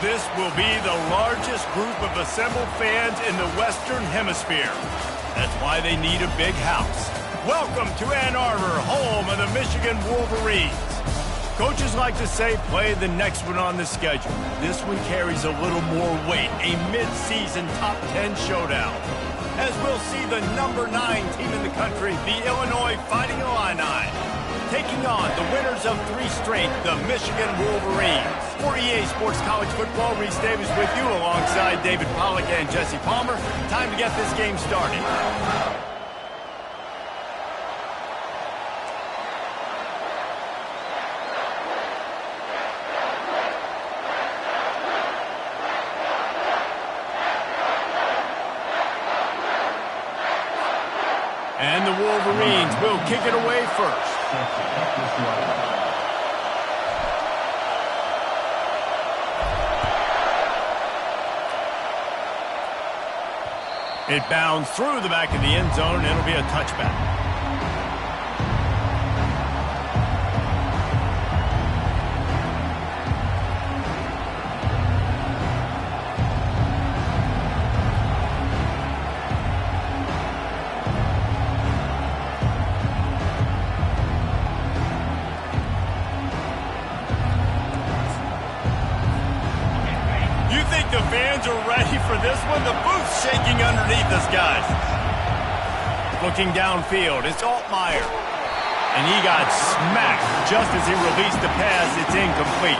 This will be the largest group of assembled fans in the Western Hemisphere. That's why they need a big house. Welcome to Ann Arbor, home of the Michigan Wolverines. Coaches like to say play the next one on the schedule. This one carries a little more weight, a mid-season top 10 showdown. As we'll see the number 9 team in the country, the Illinois Fighting Illini, taking on the winners of 3 straight, the Michigan Wolverines. For EA Sports College Football, Reese Davis with you alongside David Pollack and Jesse Palmer. Time to get this game started. And the Wolverines will kick it away first. It bounds through the back of the end zone, and it'll be a touchback. The fans are ready for this one. The booth's shaking underneath us, guys. Looking downfield, it's Altmaier. And he got smacked just as he released the pass. It's incomplete.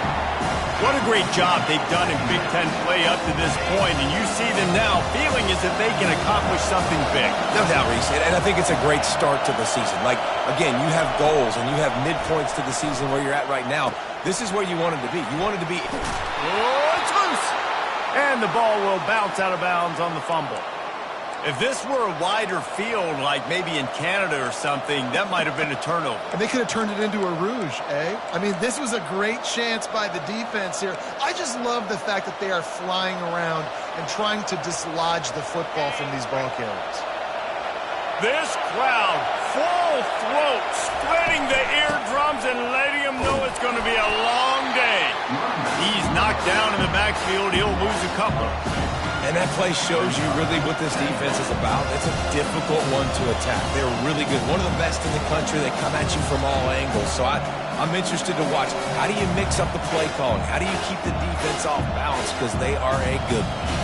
What a great job they've done in Big Ten play up to this point. And you see them now feeling as if they can accomplish something big. No doubt, Reese. And I think it's a great start to the season. Like, again, you have goals and you have midpoints to the season where you're at right now. This is where you wanted to be. You wanted to be... Oh, it's loose. And the ball will bounce out of bounds on the fumble. If this were a wider field, like maybe in Canada or something, that might have been a turnover. And they could have turned it into a rouge, eh? I mean, this was a great chance by the defense here. I just love the fact that they are flying around and trying to dislodge the football from these ball carriers. This crowd, full throat, splitting the eardrums and letting them know it's going to be a long day. He's knocked down in the backfield. He'll lose a couple. And that play shows you really what this defense is about. It's a difficult one to attack. They're really good. One of the best in the country. They come at you from all angles. So I'm interested to watch. How do you mix up the play calling? How do you keep the defense off balance? Because they are a good one.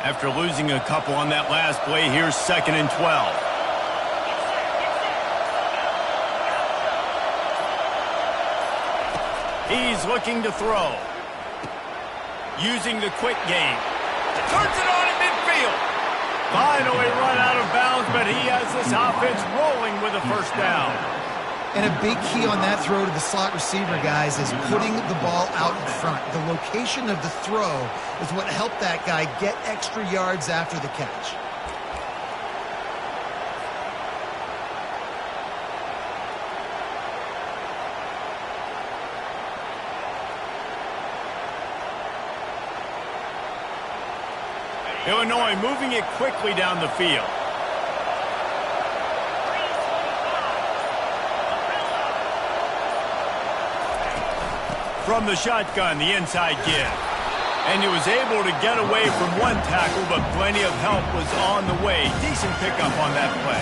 After losing a couple on that last play, here's 2nd and 12. He's looking to throw. Using the quick game. Turns it on at midfield. Finally run out of bounds, but he has this offense rolling with a first down. And a big key on that throw to the slot receiver, guys, is putting the ball out in front. The location of the throw is what helped that guy get extra yards after the catch. Illinois moving it quickly down the field. From the shotgun, the inside give. And he was able to get away from one tackle, but plenty of help was on the way. Decent pickup on that play.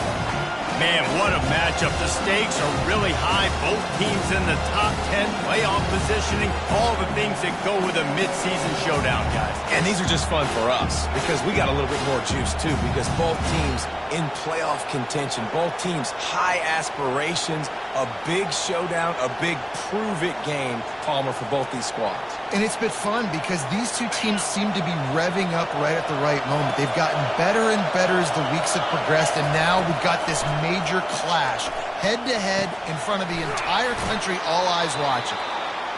Man, what a matchup. The stakes are really high. Both teams in the top 10, playoff positioning, all the things that go with a midseason showdown, guys. And these are just fun for us because we got a little bit more juice, too, because both teams in playoff contention, both teams high aspirations, a big showdown, a big prove-it game, Palmer, for both these squads. And it's been fun because these two teams seem to be revving up right at the right moment. They've gotten better and better as the weeks have progressed, and now we've got this major clash, head-to-head in front of the entire country, all eyes watching.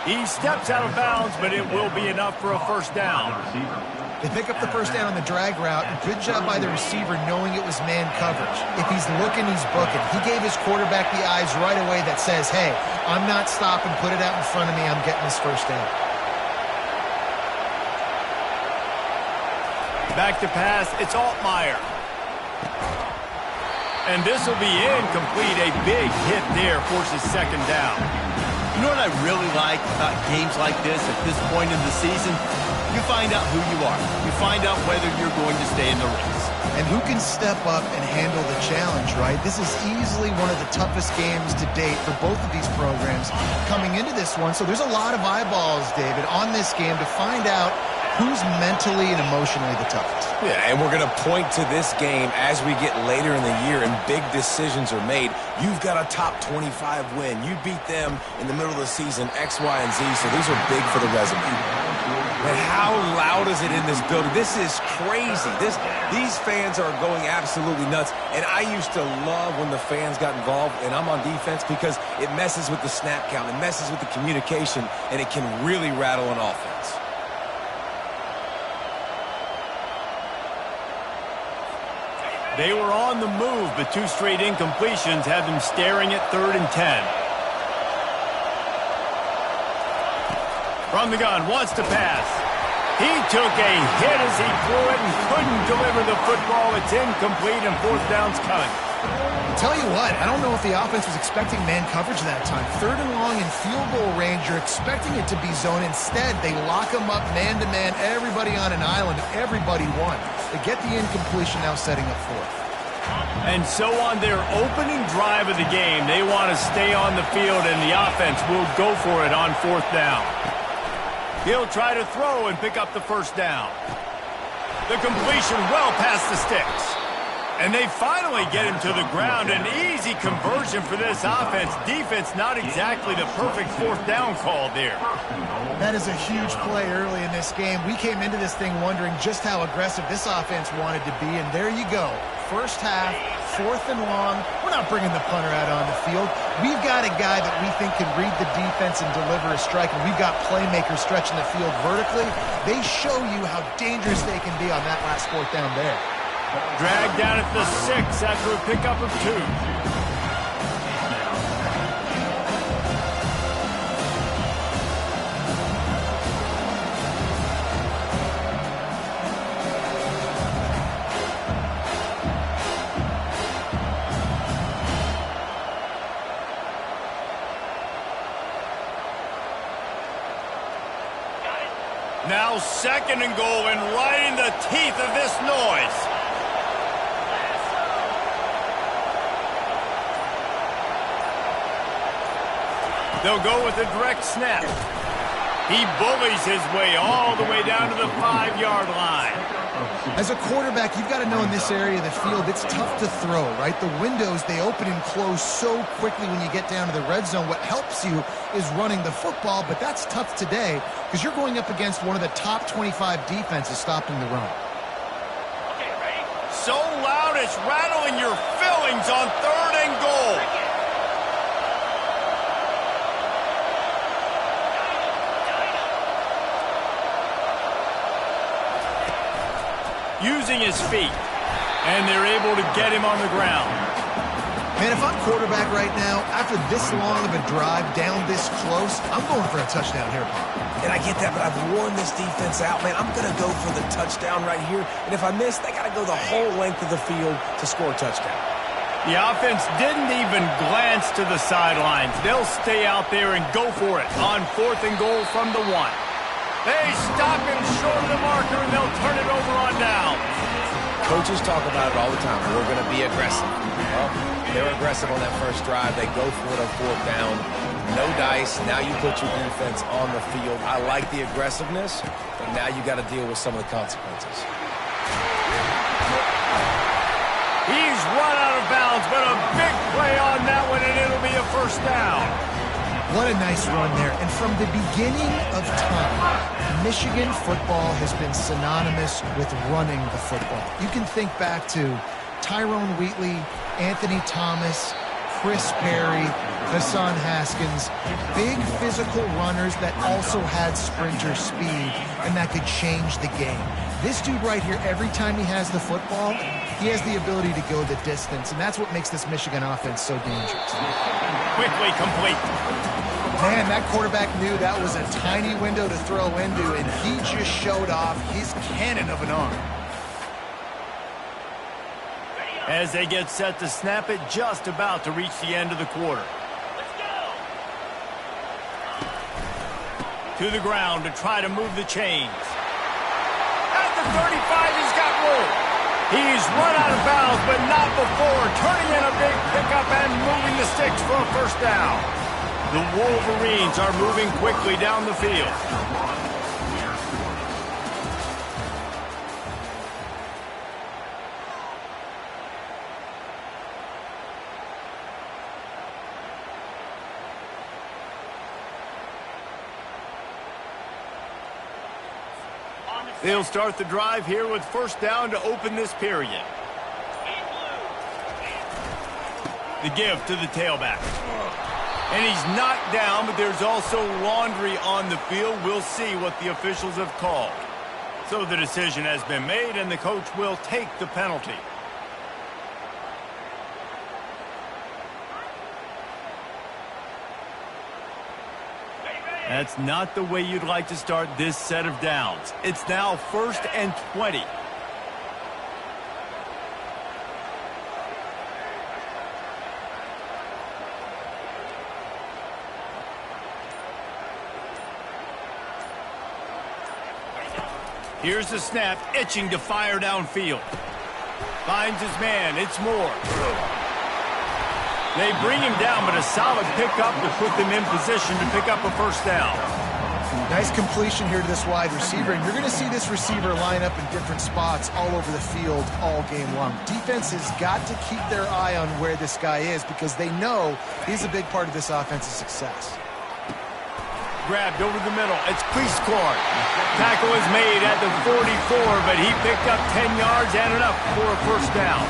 He steps out of bounds, but it will be enough for a first down. They pick up the first down on the drag route. Good job by the receiver knowing it was man coverage. If he's looking, he's booking. He gave his quarterback the eyes right away that says, hey, I'm not stopping, put it out in front of me, I'm getting this first down. Back to pass, it's Altmaier. And this will be incomplete. A big hit there forces second down. You know what I really like about games like this at this point in the season? You find out who you are. You find out whether you're going to stay in the race. And who can step up and handle the challenge, right? This is easily one of the toughest games to date for both of these programs coming into this one. So there's a lot of eyeballs, David, on this game to find out who's mentally and emotionally the toughest. Yeah, and we're going to point to this game as we get later in the year and big decisions are made. You've got a top 25 win. You beat them in the middle of the season, X, Y, and Z, so these are big for the resume. And how loud is it in this building? This is crazy. These fans are going absolutely nuts. And I used to love when the fans got involved, and I'm on defense, because it messes with the snap count, it messes with the communication, and it can really rattle an offense. They were on the move, but two straight incompletions have them staring at 3rd and 10. From the gun, wants to pass. He took a hit as he threw it and couldn't deliver the football. It's incomplete and fourth down's coming. I'll tell you what, I don't know if the offense was expecting man coverage that time. 3rd and long in field goal range, you're expecting it to be zone. Instead, they lock them up man-to-man, everybody on an island, everybody won. They get the incompletion, now setting up fourth. And so on their opening drive of the game, they want to stay on the field, and the offense will go for it on 4th down. He'll try to throw and pick up the first down. The completion well past the sticks. And they finally get him to the ground. An easy conversion for this offense. Defense not exactly the perfect 4th down call there. That is a huge play early in this game. We came into this thing wondering just how aggressive this offense wanted to be, and there you go. First half, 4th and long. We're not bringing the punter out on the field. We've got a guy that we think can read the defense and deliver a strike, and we've got playmakers stretching the field vertically. They show you how dangerous they can be on that last 4th down there. Dragged down at the 6 after a pickup of 2. Now 2nd and goal, and right in the teeth of this noise. They'll go with a direct snap. He bullies his way all the way down to the 5-yard line. As a quarterback, you've got to know in this area of the field, it's tough to throw, right? The windows, they open and close so quickly when you get down to the red zone. What helps you is running the football, but that's tough today because you're going up against one of the top 25 defenses stopping the run. Okay, ready? So loud it's rattling your fillings on 3rd and goal. Using his feet, and they're able to get him on the ground. Man, if I'm quarterback right now, after this long of a drive down this close, I'm going for a touchdown here. And I get that, but I've worn this defense out, man. I'm going to go for the touchdown right here. And if I miss, they got to go the whole length of the field to score a touchdown. The offense didn't even glance to the sidelines. They'll stay out there and go for it on 4th and goal from the 1. They stop him short of the marker, and they'll turn it over on down. Coaches talk about it all the time. We're going to be aggressive. Well, they're aggressive on that first drive. They go for it on 4th down. No dice. Now you put your defense on the field. I like the aggressiveness, but now you got to deal with some of the consequences. He's run out of bounds, but a big play on that one, and it'll be a first down. What a nice run there. And from the beginning of time, Michigan football has been synonymous with running the football. You can think back to Tyrone Wheatley, Anthony Thomas, Chris Perry, Hassan Haskins, big physical runners that also had sprinter speed and that could change the game. This dude right here, every time he has the football, he has the ability to go the distance, and that's what makes this Michigan offense so dangerous. Quickly complete. Man, that quarterback knew that was a tiny window to throw into, and he just showed off his cannon of an arm. As they get set to snap it, just about to reach the end of the quarter. To the ground to try to move the chains. At the 35, he's got room. He's run out of bounds, but not before turning in a big pickup and moving the sticks for a first down. The Wolverines are moving quickly down the field. They'll start the drive here with first down to open this period. The give to the tailback. And he's knocked down, but there's also laundry on the field. We'll see what the officials have called. So the decision has been made, and the coach will take the penalty. That's not the way you'd like to start this set of downs. It's now 1st and 20. Here's the snap, itching to fire downfield. Finds his man, it's Moore. They bring him down, but a solid pickup will put them in position to pick up a first down. Nice completion here to this wide receiver, and you're going to see this receiver line up in different spots all over the field all game long. Defense has got to keep their eye on where this guy is because they know he's a big part of this offense's success. Grabbed over the middle. It's Cleescorn. Tackle is made at the 44, but he picked up 10 yards and enough for a first down.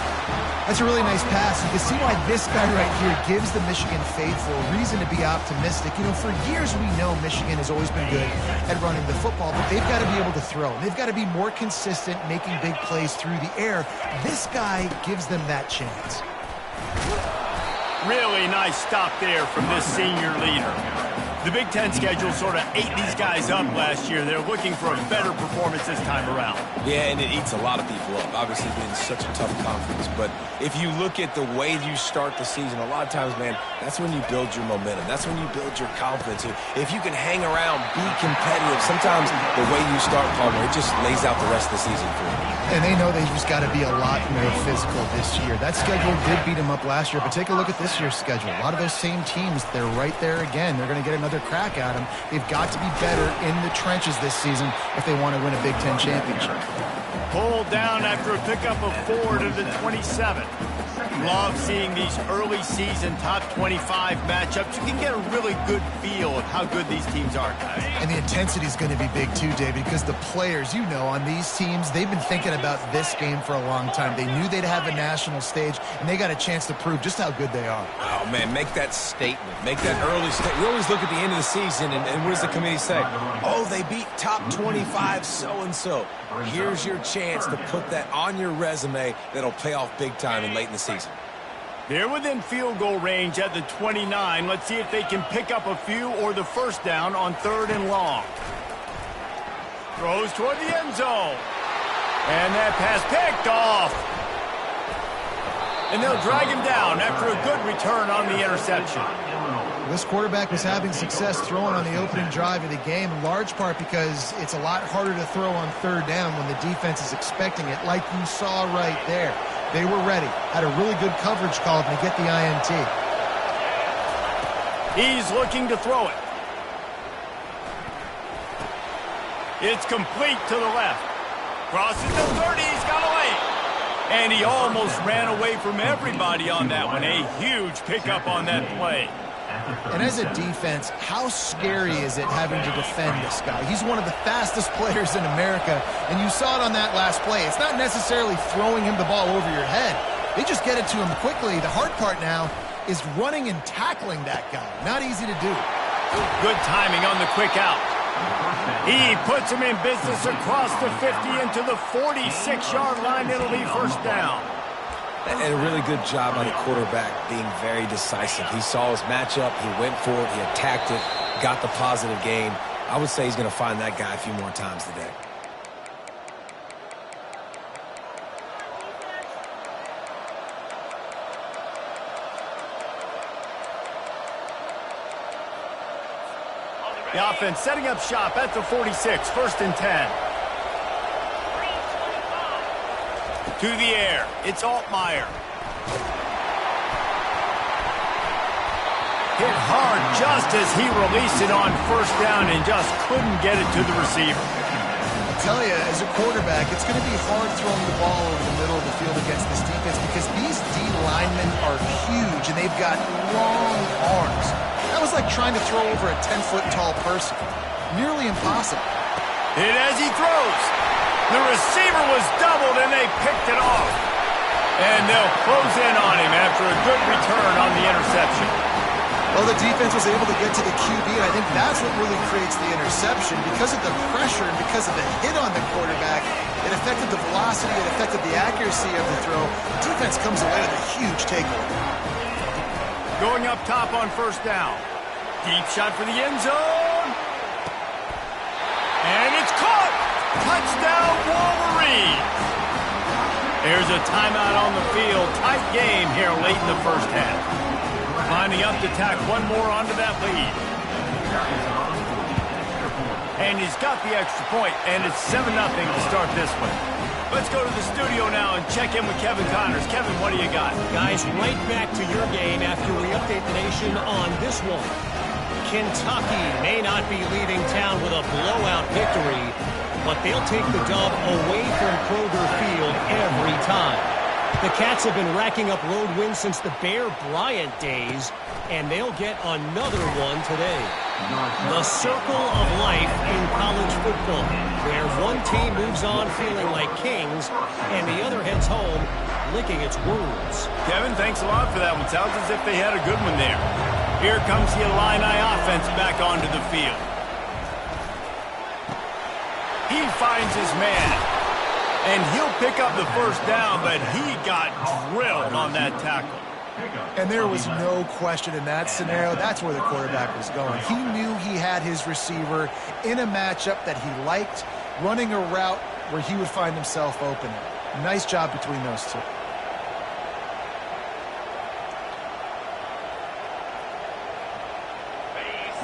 That's a really nice pass. You can see why this guy right here gives the Michigan faithful reason to be optimistic. You know, for years we know Michigan has always been good at running the football, but they've got to be able to throw. They've got to be more consistent making big plays through the air. This guy gives them that chance. Really nice stop there from this senior leader. The Big Ten schedule sort of ate these guys up last year. They're looking for a better performance this time around. Yeah, and it eats a lot of people up, obviously being such a tough conference. But if you look at the way you start the season, a lot of times, man, that's when you build your momentum. That's when you build your confidence. If you can hang around, be competitive, sometimes the way you start, Palmer, it just lays out the rest of the season for you. And they know they've just got to be a lot more physical this year. That schedule did beat them up last year, but take a look at this year's schedule. A lot of those same teams, they're right there again. They're going to get another crack at them. They've got to be better in the trenches this season if they want to win a Big Ten championship. Pulled down after a pickup of 4 to the 27. Love seeing these early season top 25 matchups. You can get a really good feel of how good these teams are, guys. And the intensity is going to be big too, David, because the players, you know, on these teams, they've been thinking about this game for a long time. They knew they'd have a national stage, and they got a chance to prove just how good they are. Oh, man, make that statement. Make that early statement. We always look at the end of the season, and what does the committee say? Oh, they beat top 25 so-and-so. Here's your chance to put that on your resume that'll pay off big time and late in the season. They're within field goal range at the 29. Let's see if they can pick up a few or the first down on 3rd and long. Throws toward the end zone. And that pass picked off. And they'll drag him down after a good return on the interception. This quarterback was having success throwing on the opening drive of the game, in large part because it's a lot harder to throw on third down when the defense is expecting it, like you saw right there. They were ready, had a really good coverage call to get the INT. He's looking to throw it. It's complete to the left. Crosses the 30, he's got away. And he almost ran away from everybody on that one. A huge pickup on that play. And as a defense, how scary is it having to defend this guy? He's one of the fastest players in America, and you saw it on that last play. It's not necessarily throwing him the ball over your head. They just get it to him quickly. The hard part now is running and tackling that guy. Not easy to do. Good timing on the quick out. He puts him in business across the 50 into the 46-yard line. It'll be first down. And a really good job by the quarterback being very decisive. He saw his matchup, he went for it, he attacked it, got the positive gain. I would say he's going to find that guy a few more times today. The offense setting up shop at the 46, first and 10. To the air, it's Altmaier. Hit hard just as he released it on first down and just couldn't get it to the receiver. I'll tell you, as a quarterback, it's going to be hard throwing the ball over the middle of the field against this defense because these D linemen are huge and they've got long arms. That was like trying to throw over a 10-foot-tall person. Nearly impossible. Hit as he throws. The receiver was doubled, and they picked it off. And they'll close in on him after a good return on the interception. Well, the defense was able to get to the QB, and I think that's what really creates the interception. Because of the pressure and because of the hit on the quarterback, it affected the velocity, it affected the accuracy of the throw. The defense comes away with a huge takeaway. Going up top on first down. Deep shot for the end zone. And it's caught. Touchdown, Wolverine. There's a timeout on the field. Tight game here late in the first half. Lining up to tack one more onto that lead. And he's got the extra point, and it's 7-0 to start this one. Let's go to the studio now and check in with Kevin Connors. Kevin, what do you got? Guys, right back to your game after we update the nation on this one. Kentucky may not be leaving town with a blowout victory, but they'll take the dub away from Kroger Field every time. The Cats have been racking up road wins since the Bear Bryant days, and they'll get another one today. The circle of life in college football, where one team moves on feeling like kings, and the other heads home licking its wounds. Kevin, thanks a lot for that one. Sounds as if they had a good one there. Here comes the Illini offense back onto the field. He finds his man. And he'll pick up the first down, but he got drilled on that tackle. And there was no question in that scenario. That's where the quarterback was going. He knew he had his receiver in a matchup that he liked, running a route where he would find himself open. Nice job between those two.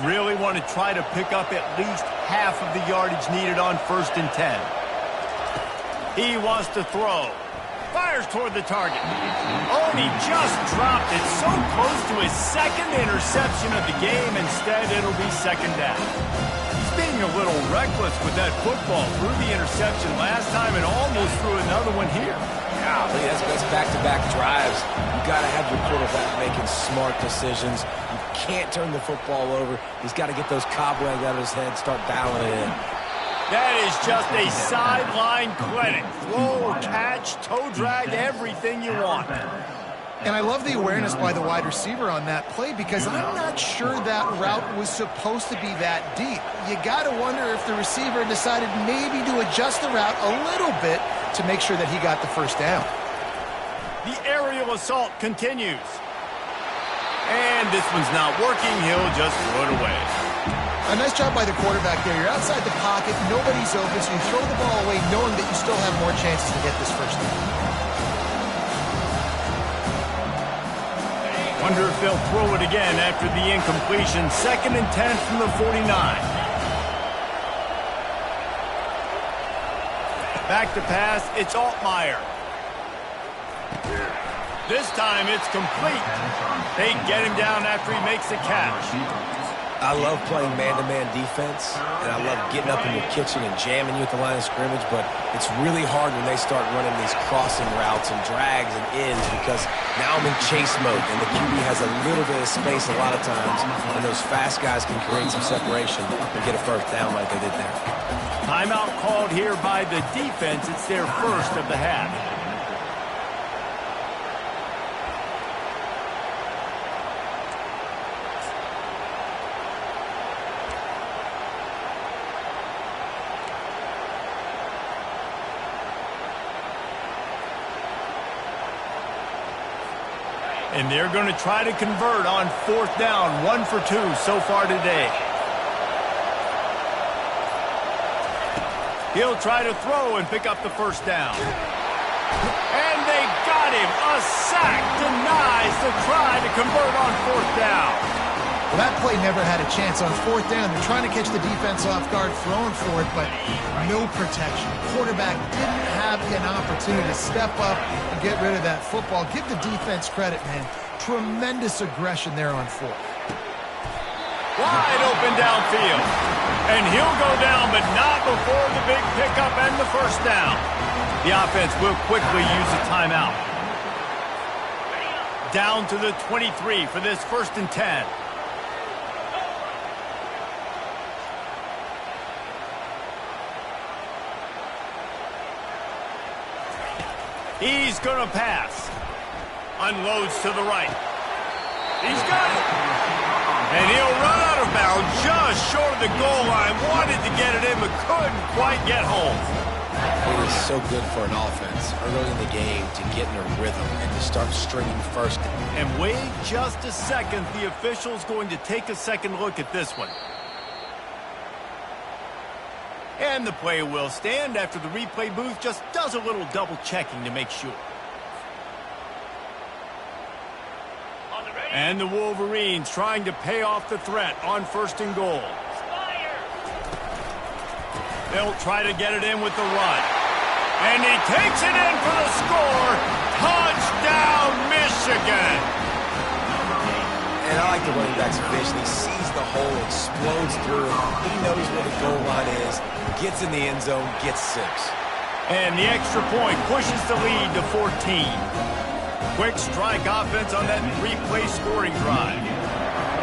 Really want to try to pick up at least half of the yardage needed on first and 10. He wants to throw. Fires toward the target. Oh, and he just dropped it so close to his second interception of the game. Instead, it'll be second down. He's being a little reckless with that football. Threw the interception last time and almost threw another one here. Golly, that's back-to-back drives. You got to have your quarterback making smart decisions. You can't turn the football over. He's got to get those cobwebs out of his head, start dialing it in. That is just a sideline clinic. Throw, catch, toe drag, everything you want. And I love the awareness by the wide receiver on that play because I'm not sure that route was supposed to be that deep. You got to wonder if the receiver decided maybe to adjust the route a little bit to make sure that he got the first down. The aerial assault continues. And this one's not working. He'll just throw it away. A nice job by the quarterback there. You're outside the pocket, nobody's open, so you throw the ball away knowing that you still have more chances to get this first down. Wonder if they'll throw it again after the incompletion. 2nd and 10 from the 49. Back to pass, it's Altmaier. This time it's complete. They get him down after he makes the catch. I love playing man-to-man defense, and I love getting up in your kitchen and jamming you at the line of scrimmage, but it's really hard when they start running these crossing routes and drags and ends because now I'm in chase mode, and the QB has a little bit of space a lot of times, and those fast guys can create some separation and get a first down like they did there. Timeout called here by the defense. It's their first of the half. And they're going to try to convert on 4th down. 1 for 2 so far today. He'll try to throw and pick up the first down. And they got him. A sack denies the try to convert on 4th down. Well, that play never had a chance on 4th down. They're trying to catch the defense off guard, throwing for it, but no protection. Quarterback didn't have an opportunity to step up and get rid of that football. Give the defense credit, man. Tremendous aggression there on 4th. Wide open downfield. And he'll go down, but not before the big pickup and the first down. The offense will quickly use a timeout. Down to the 23 for this 1st and 10. He's going to pass. Unloads to the right. He's got it. And he'll run out of bounds just short of the goal line. Wanted to get it in, but couldn't quite get home. It is so good for an offense early in the game to get in a rhythm and to start stringing first. And wait just a second. The official's going to take a second look at this one. And the play will stand after the replay booth just does a little double checking to make sure. And the Wolverines trying to pay off the threat on 1st and goal. They'll try to get it in with the run. And he takes it in for the score. Touchdown, Michigan! And I like the running back's vision. He sees the hole, explodes through it. He knows where the goal line is, gets in the end zone, gets 6. And the extra point pushes the lead to 14. Quick strike offense on that replay scoring drive.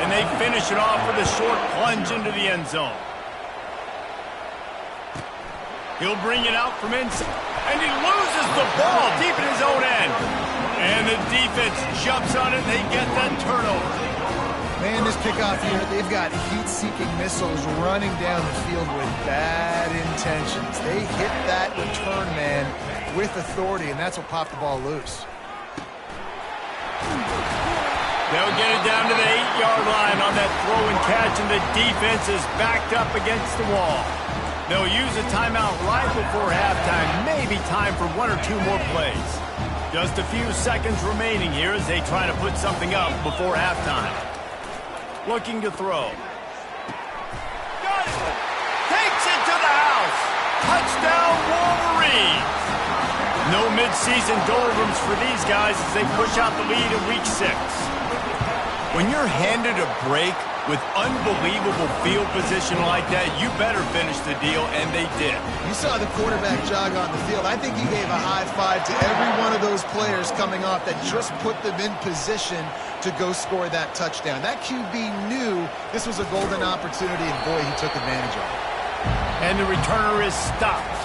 And they finish it off with a short plunge into the end zone. He'll bring it out from inside. And he loses the ball deep in his own end. And the defense jumps on it and they get that turnover. Man, this kickoff here, they've got heat-seeking missiles running down the field with bad intentions. They hit that return man with authority, and that's what popped the ball loose. They'll get it down to the 8-yard line on that throw and catch, and the defense is backed up against the wall. They'll use a timeout right before halftime, maybe time for 1 or 2 more plays. Just a few seconds remaining here as they try to put something up before halftime. Looking to throw. Got it! Takes it to the house! Touchdown, Wolverines! No midseason doldrums for these guys as they push out the lead in Week 6. When you're handed a break with unbelievable field position like that, you better finish the deal, and they did. You saw the quarterback jog on the field. I think he gave a high five to every one of those players coming off that just put them in position to go score that touchdown. That QB knew this was a golden opportunity, and boy, he took advantage of it. And the returner is stopped.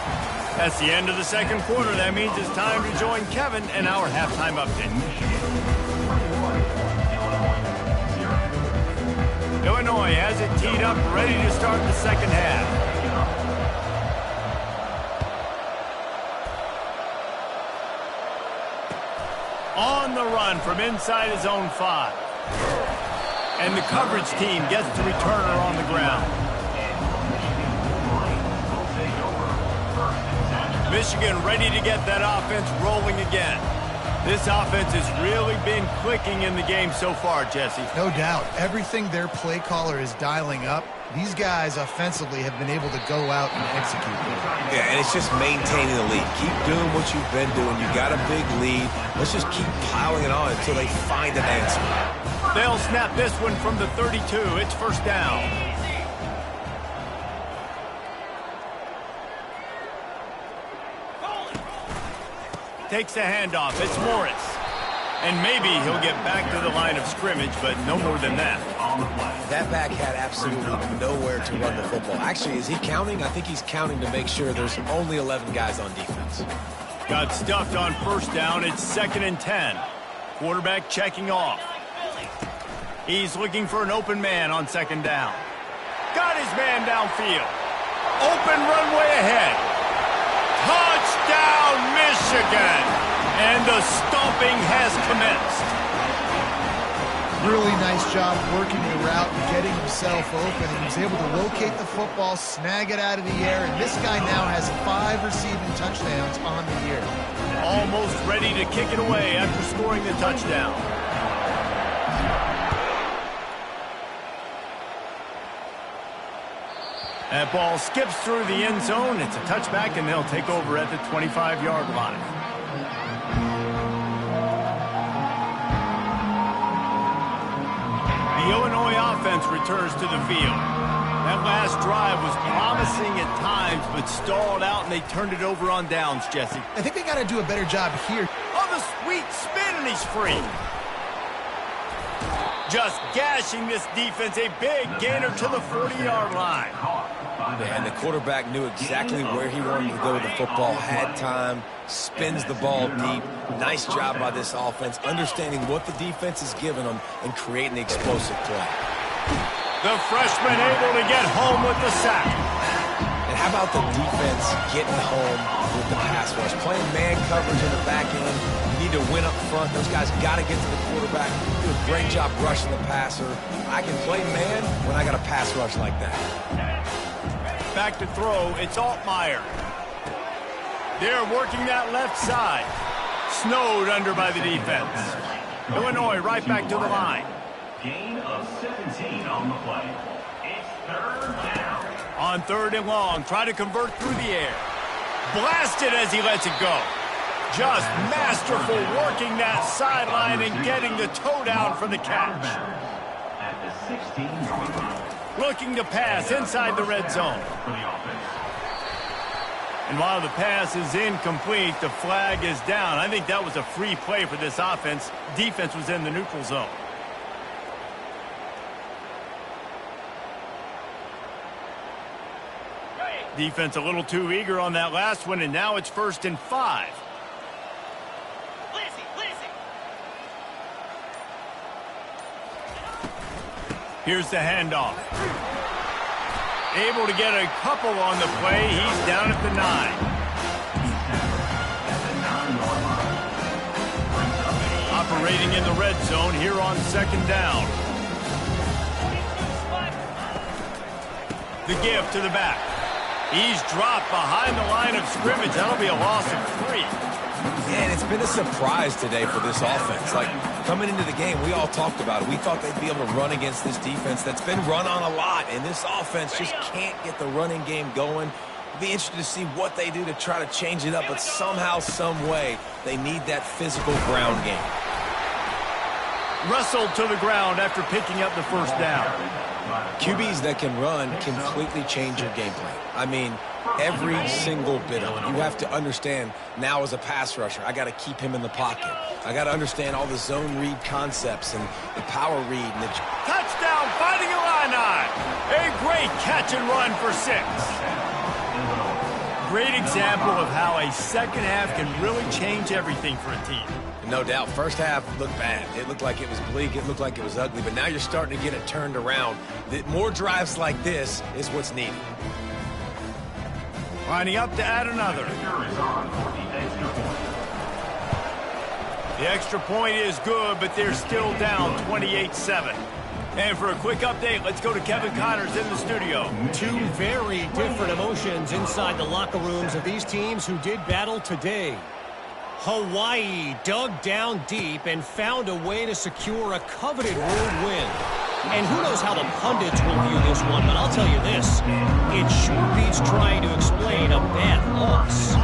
That's the end of the second quarter. That means it's time to join Kevin and our halftime update. Illinois has it teed up, ready to start the second half. On the run from inside his own 5. And the coverage team gets the returner on the ground. Michigan ready to get that offense rolling again. This offense has really been clicking in the game so far, Jesse. No doubt. Everything their play caller is dialing up, these guys offensively have been able to go out and execute. Yeah, and it's just maintaining the lead. Keep doing what you've been doing. You got a big lead. Let's just keep piling it on until they find an answer. They'll snap this one from the 32. It's first down. Takes the handoff. It's Morris. And maybe he'll get back to the line of scrimmage, but no more than that. That back had absolutely nowhere to run the football. Actually, is he counting? I think he's counting to make sure there's only 11 guys on defense. Got stuffed on first down. It's 2nd and 10. Quarterback checking off. He's looking for an open man on 2nd down. Got his man downfield. Open runway ahead. Touchdown, Michigan! And the stomping has commenced. Really nice job working the route and getting himself open. He was able to locate the football, snag it out of the air, and this guy now has 5 receiving touchdowns on the year. Almost ready to kick it away after scoring the touchdown. That ball skips through the end zone. It's a touchback, and they'll take over at the 25-yard line. The Illinois offense returns to the field. That last drive was promising at times, but stalled out, and they turned it over on downs, Jesse. I think they got to do a better job here. Oh, the sweet spin, and he's free. Just gashing this defense, a big gainer to the 40-yard line. And the quarterback knew exactly where he wanted to go with the football, had time, spins the ball deep. Nice job by this offense, understanding what the defense is giving them and creating the explosive play. The freshman able to get home with the sack. And how about the defense getting home with the pass rush? Playing man coverage in the back end. You need to win up front. Those guys got to get to the quarterback. Do a great job rushing the passer. I can play man when I got a pass rush like that. Back to throw, it's Altmaier. They're working that left side. Snowed under by the defense. Illinois right back to the line. Gain of 17 on the play. It's 3rd down. On 3rd and long, try to convert through the air. Blasted as he lets it go. Just masterful working that sideline and getting the toe down for the catch. At the 16-yard line. Looking to pass inside the red zone. And while the pass is incomplete, the flag is down. I think that was a free play for this offense. Defense was in the neutral zone. Defense a little too eager on that last one, and now it's 1st and 5. Here's the handoff. Able to get a couple on the play. He's down at the 9. Operating in the red zone here on 2nd down. The give to the back. He's dropped behind the line of scrimmage. That'll be a loss of 3. And it's been a surprise today for this offense. Like, coming into the game, we all talked about it. We thought they'd be able to run against this defense that's been run on a lot, and this offense just can't get the running game going. It'll be interesting to see what they do to try to change it up, but somehow, some way, they need that physical ground game. Wrestled to the ground after picking up the 1st down. QBs that can run completely change your game plan. I mean, every single bit of it. You have to understand now as a pass rusher, I got to keep him in the pocket. I got to understand all the zone read concepts and the power read. And the touchdown, fighting Illini. A great catch and run for 6. Great example of how a second half can really change everything for a team. No doubt, first half looked bad. It looked like it was bleak. It looked like it was ugly. But now you're starting to get it turned around. More drives like this is what's needed. Lining up to add another. The extra point is good, but they're still down 28-7. And for a quick update, let's go to Kevin Connors in the studio. 2 very different emotions inside the locker rooms of these teams who did battle today. Hawaii dug down deep and found a way to secure a coveted road win. And who knows how the pundits will view this one, but I'll tell you this. It sure beats trying to explain a bad loss.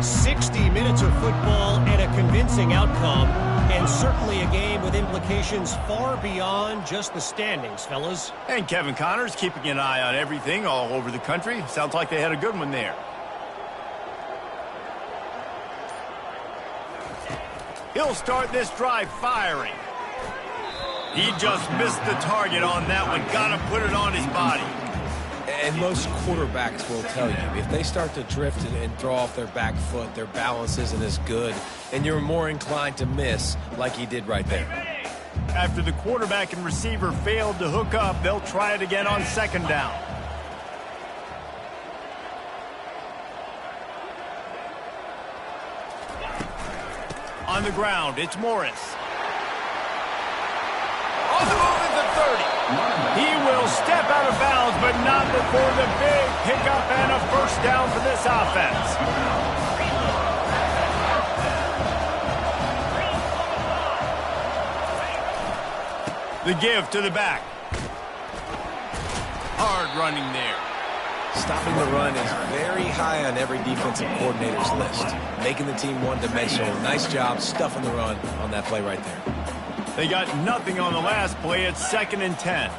60 minutes of football and a convincing outcome, and certainly a game with implications far beyond just the standings, fellas. And Kevin Connors keeping an eye on everything all over the country. Sounds like they had a good one there. He'll start this drive firing. He just missed the target on that one. Got to put it on his body. And most quarterbacks will tell you, if they start to drift and throw off their back foot, their balance isn't as good, and you're more inclined to miss like he did right there. After the quarterback and receiver failed to hook up, they'll try it again on second down. On the ground, it's Morris. On the move at the 30. He will step out of bounds, but not before the big pickup and a first down for this offense. The give to the back. Hard running there. Stopping the run is very high on every defensive coordinator's list. Making the team one-dimensional. Nice job stuffing the run on that play right there. They got nothing on the last play. It's 2nd and 10.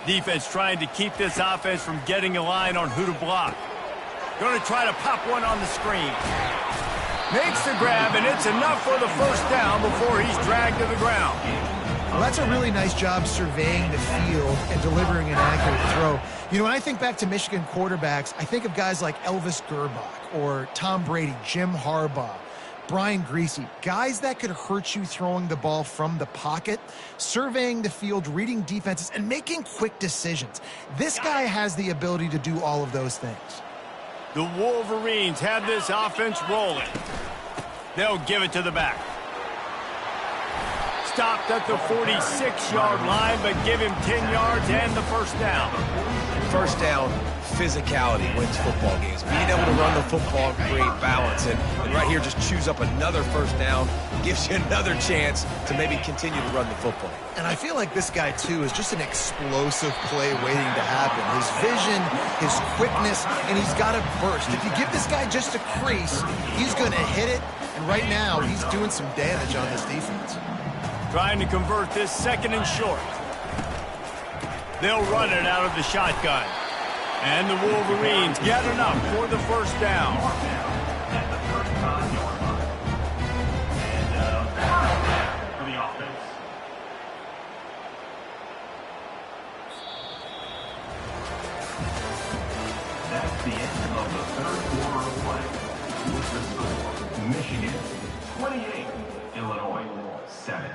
Defense trying to keep this offense from getting a line on who to block. Going to try to pop one on the screen. Makes the grab, and it's enough for the first down before he's dragged to the ground. Well, that's a really nice job surveying the field and delivering an accurate throw. You know, when I think back to Michigan quarterbacks, I think of guys like Elvis Gerbach or Tom Brady, Jim Harbaugh, Brian Griese, guys that could hurt you throwing the ball from the pocket, surveying the field, reading defenses, and making quick decisions. This guy has the ability to do all of those things. The Wolverines have this offense rolling. They'll give it to the back. Stopped at the 46-yard line, but give him 10 yards and the first down. First down, physicality wins football games. Being able to run the football, create balance, and right here just choose up another first down, gives you another chance to maybe continue to run the football. And I feel like this guy, too, is just an explosive play waiting to happen. His vision, his quickness, and he's got a burst. If you give this guy just a crease, he's going to hit it, and right now he's doing some damage on this defense. Trying to convert this 2nd and short. They'll run it out of the shotgun. And the Wolverines get enough for the first down. For the offense. That's the end of the third quarter of play. With the score, Michigan 28, Illinois 7.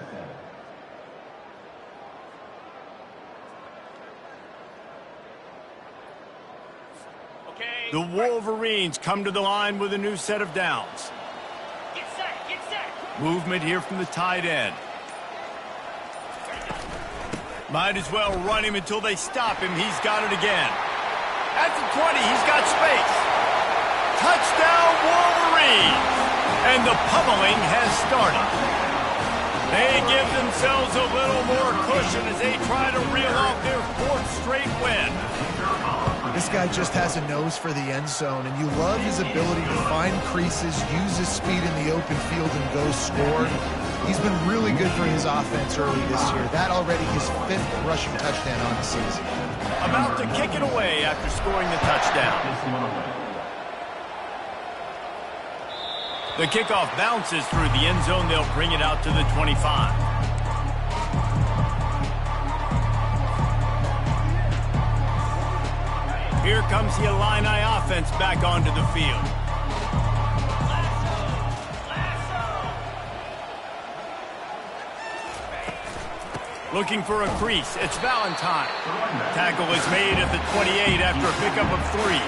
The Wolverines come to the line with a new set of downs. Get set, get set. Movement here from the tight end. Might as well run him until they stop him. He's got it again. At the 20, he's got space. Touchdown, Wolverines! And the pummeling has started. They give themselves a little more cushion as they try to reel off their 4th straight win. This guy just has a nose for the end zone, and you love his ability to find creases, use his speed in the open field, and go score. He's been really good for his offense early this year. That already his 5th rushing touchdown on the season. About to kick it away after scoring the touchdown. The kickoff bounces through the end zone. They'll bring it out to the 25. Here comes the Illini offense back onto the field. Looking for a crease. It's Valentine. Tackle is made at the 28 after a pickup of 3.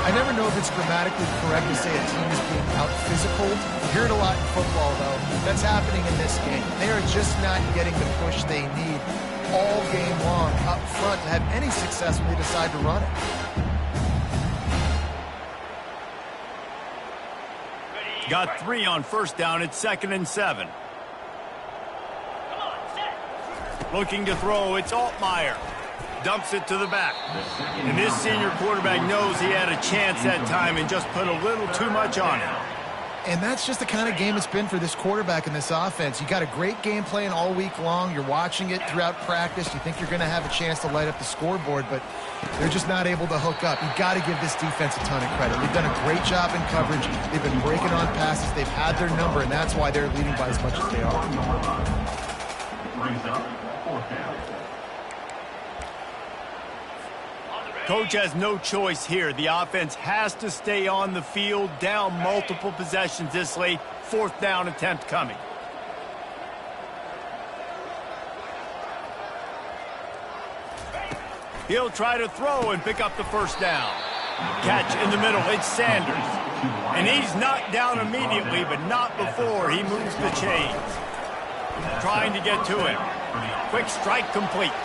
I never know if it's grammatically correct to say a team is being out-physical. You hear it a lot in football, though. That's happening in this game. They are just not getting the push they need all game long up front to have any success when they decide to run it. Got 3 on first down. It's 2nd and 7. Looking to throw. It's Altmaier. Dumps it to the back. And this senior quarterback knows he had a chance that time and just put a little too much on it. And that's just the kind of game it's been for this quarterback in this offense. You got a great game plan all week long. You're watching it throughout practice. You think you're going to have a chance to light up the scoreboard, but they're just not able to hook up. You've got to give this defense a ton of credit. They've done a great job in coverage. They've been breaking on passes. They've had their number, and that's why they're leading by as much as they are. Brings up 4th down. Coach has no choice here. The offense has to stay on the field, down multiple possessions this late. 4th down attempt coming. He'll try to throw and pick up the first down. Catch in the middle. It's Sanders. And he's knocked down immediately, but not before he moves the chains. Trying to get to him. Quick strike complete.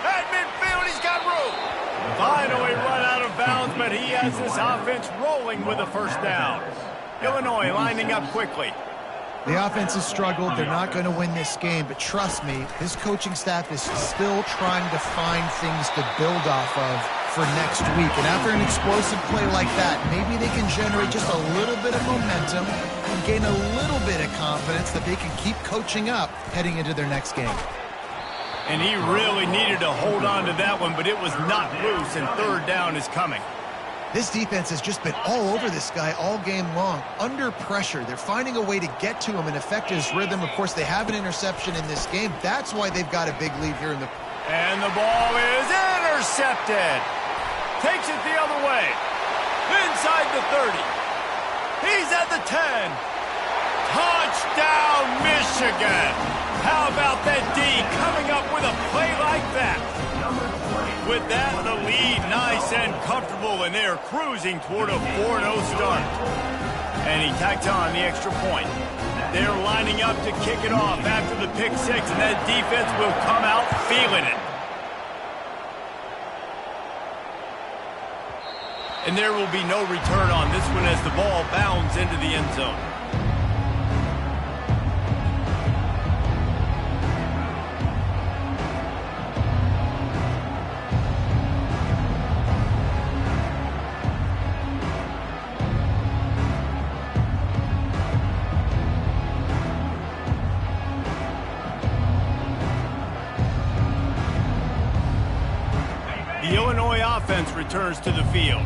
At midfield, he's got room. Finally run out of bounds, but he has this offense rolling with a first down. Illinois lining up quickly. The offense has struggled. They're not going to win this game, but trust me, this coaching staff is still trying to find things to build off of for next week. And after an explosive play like that, maybe they can generate just a little bit of momentum and gain a little bit of confidence that they can keep coaching up heading into their next game. And he really needed to hold on to that one, but it was not loose, and 3rd down is coming. This defense has just been all over this guy all game long. Under pressure, they're finding a way to get to him and affect his rhythm. Of course, they have an interception in this game. That's why they've got a big lead here in the... And the ball is intercepted. Takes it the other way. Inside the 30. He's at the 10. Touchdown, Michigan. How about that D coming up with a play like that? With that, the lead nice and comfortable, and they're cruising toward a 4-0 start. And he tacks on the extra point. They're lining up to kick it off after the pick 6, and that defense will come out feeling it. And there will be no return on this one as the ball bounds into the end zone. The Illinois offense returns to the field.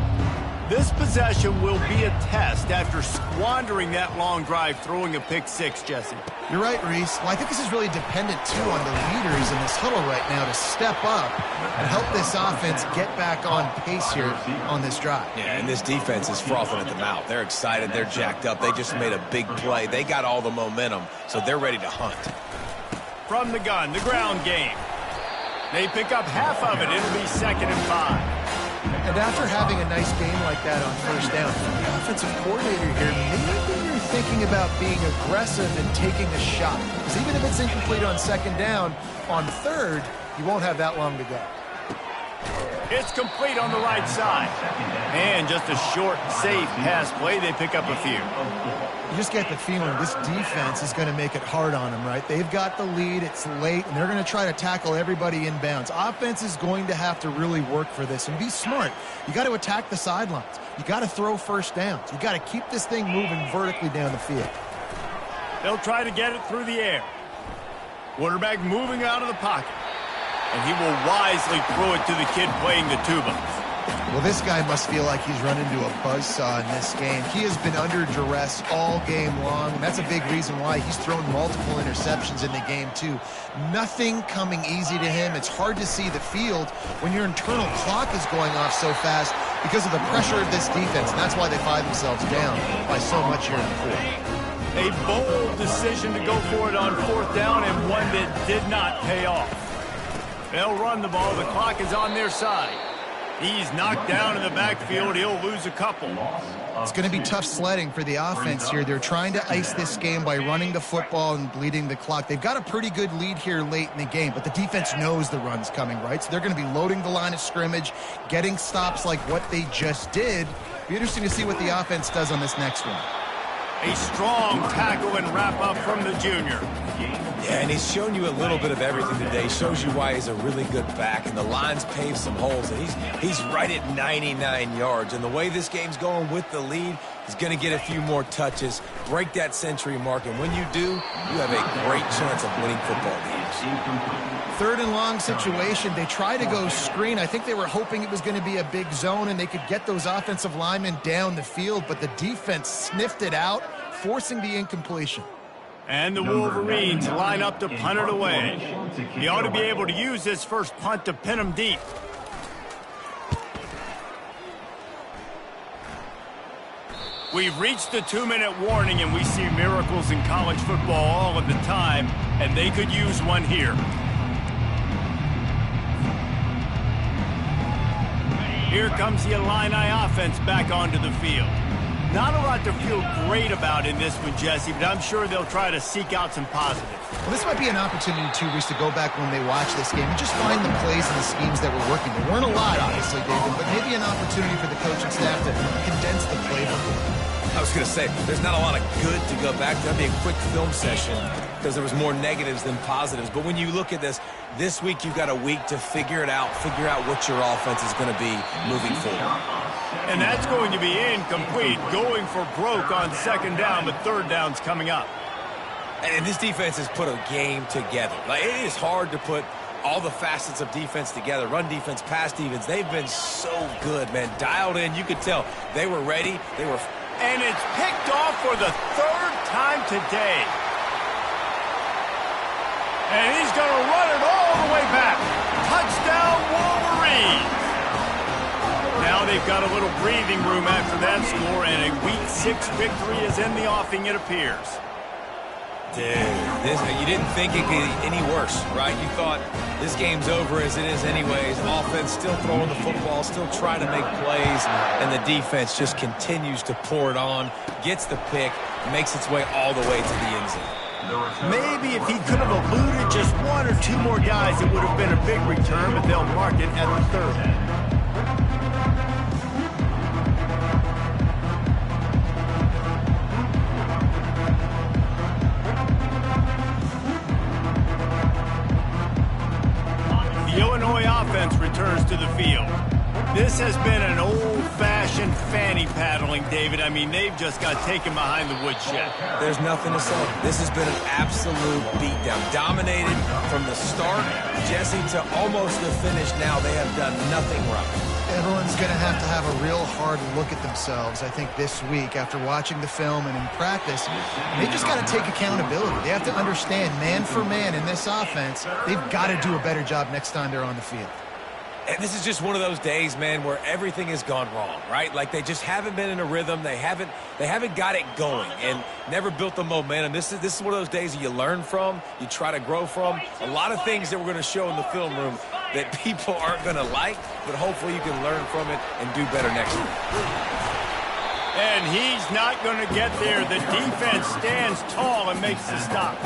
This possession will be a test after squandering that long drive, throwing a pick 6, Jesse. You're right, Reese. Well, I think this is really dependent, too, on the leaders in this huddle right now to step up and help this offense get back on pace here on this drive. Yeah, and this defense is frothing at the mouth. They're excited. They're jacked up. They just made a big play. They got all the momentum, so they're ready to hunt. From the gun, the ground game. They pick up half of it. It'll be 2nd and 5. And after having a nice game like that on first down, the offensive coordinator here, maybe you're thinking about being aggressive and taking a shot. Because even if it's incomplete on 2nd down, on 3rd, you won't have that long to go. It's complete on the right side. And just a short, safe pass play. They pick up a few. You just get the feeling this defense is going to make it hard on them, right? They've got the lead. It's late, and they're going to try to tackle everybody inbounds. Offense is going to have to really work for this and be smart. You got to attack the sidelines. You got to throw first downs. You got to keep this thing moving vertically down the field. They'll try to get it through the air. Quarterback moving out of the pocket. And he will wisely throw it to the kid playing the tuba. Well, this guy must feel like he's run into a buzzsaw in this game. He has been under duress all game long, and that's a big reason why he's thrown multiple interceptions in the game, too. Nothing coming easy to him. It's hard to see the field when your internal clock is going off so fast because of the pressure of this defense, and that's why they find themselves down by so much here in the fourth. A bold decision to go for it on 4th down, and one that did not pay off. They'll run the ball. The clock is on their side. He's knocked down in the backfield. He'll lose a couple. It's going to be tough sledding for the offense here. They're trying to ice this game by running the football and bleeding the clock. They've got a pretty good lead here late in the game, but the defense knows the run's coming, right? So they're going to be loading the line of scrimmage, getting stops like what they just did. Be interesting to see what the offense does on this next one. A strong tackle and wrap-up from the junior. Yeah, and he's shown you a little bit of everything today. Shows you why he's a really good back, and the line's paved some holes, and he's right at 99 yards. And the way this game's going with the lead, he's going to get a few more touches, break that century mark, and when you do, you have a great chance of winning football games. Third and long situation. They try to go screen. I think they were hoping it was going to be a big zone and they could get those offensive linemen down the field, but the defense sniffed it out, forcing the incompletion. And the Wolverines line up to punt it away. He ought to be able to use this first punt to pin them deep. We've reached the 2-minute warning, and we see miracles in college football all of the time, and they could use one here. Here comes the Illini offense back onto the field. Not a lot to feel great about in this one, Jesse, but I'm sure they'll try to seek out some positives. Well, this might be an opportunity, too, Reese, to go back when they watch this game and just find the plays and the schemes that were working. There weren't a lot, obviously, David, but maybe an opportunity for the coaching staff to condense the playbook. I was going to say, there's not a lot of good to go back. That'd be a quick film session because there was more negatives than positives. But when you look at this week you've got a week to figure it out, figure out what your offense is going to be moving forward. And that's going to be incomplete, going for broke on second down, but third down's coming up. And this defense has put a game together. Like, it is hard to put all the facets of defense together. Run defense, pass defense. They've been so good, man. Dialed in. You could tell they were ready. They were. And it's picked off for the third time today. And he's going to run it all the way back. Touchdown, Wolverines. Now they've got a little breathing room after that score, and a Week 6 victory is in the offing, it appears. Dude, you didn't think it could get any worse, right? You thought this game's over as it is anyways. Offense still throwing the football, still trying to make plays, and the defense just continues to pour it on, gets the pick, makes its way all the way to the end zone. Maybe if he could have eluded just one or two more guys, it would have been a big return, but they'll mark it at the 30. The Illinois offense returns to the field. This has been an old-fashioned fanny paddling, David. I mean, they've just got taken behind the woodshed. There's nothing to say. This has been an absolute beatdown. Dominated from the start, Jesse, to almost the finish now. They have done nothing right. Everyone's going to have a real hard look at themselves, I think, this week after watching the film and in practice. They just got to take accountability. They have to understand, man for man in this offense, they've got to do a better job next time they're on the field. And this is just one of those days, man, where everything has gone wrong, right? Like, they just haven't been in a rhythm. They haven't got it going and never built the momentum. This is one of those days that you learn from, you try to grow from. A lot of things that we're going to show in the film room that people aren't going to like, but hopefully you can learn from it and do better next week. And he's not going to get there. The defense stands tall and makes the stop.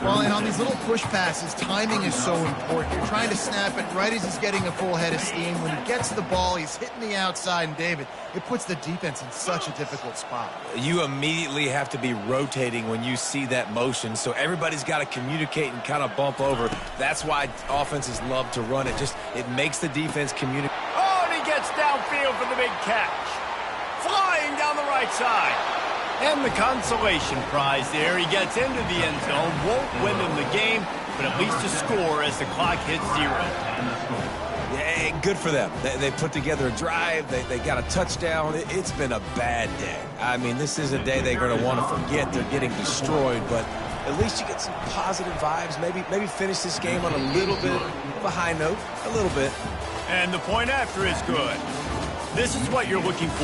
Well, and on these little push passes, timing is so important. You're trying to snap it right as he's getting a full head of steam. When he gets the ball, he's hitting the outside, and David, it puts the defense in such a difficult spot. You immediately have to be rotating when you see that motion, so everybody's got to communicate and kind of bump over. That's why offenses love to run it. It makes the defense communicate. Oh, and he gets downfield for the big catch. Flying down the right side. And the consolation prize there. He gets into the end zone, won't win them the game, but at least a score as the clock hits 0. Yeah, good for them. They put together a drive. They got a touchdown. It's been a bad day. I mean, this is a day they're going to want to forget. They're getting destroyed, but at least you get some positive vibes. Maybe finish this game on a little bit of a high note, a little bit. And the point after is good. This is what you're looking for.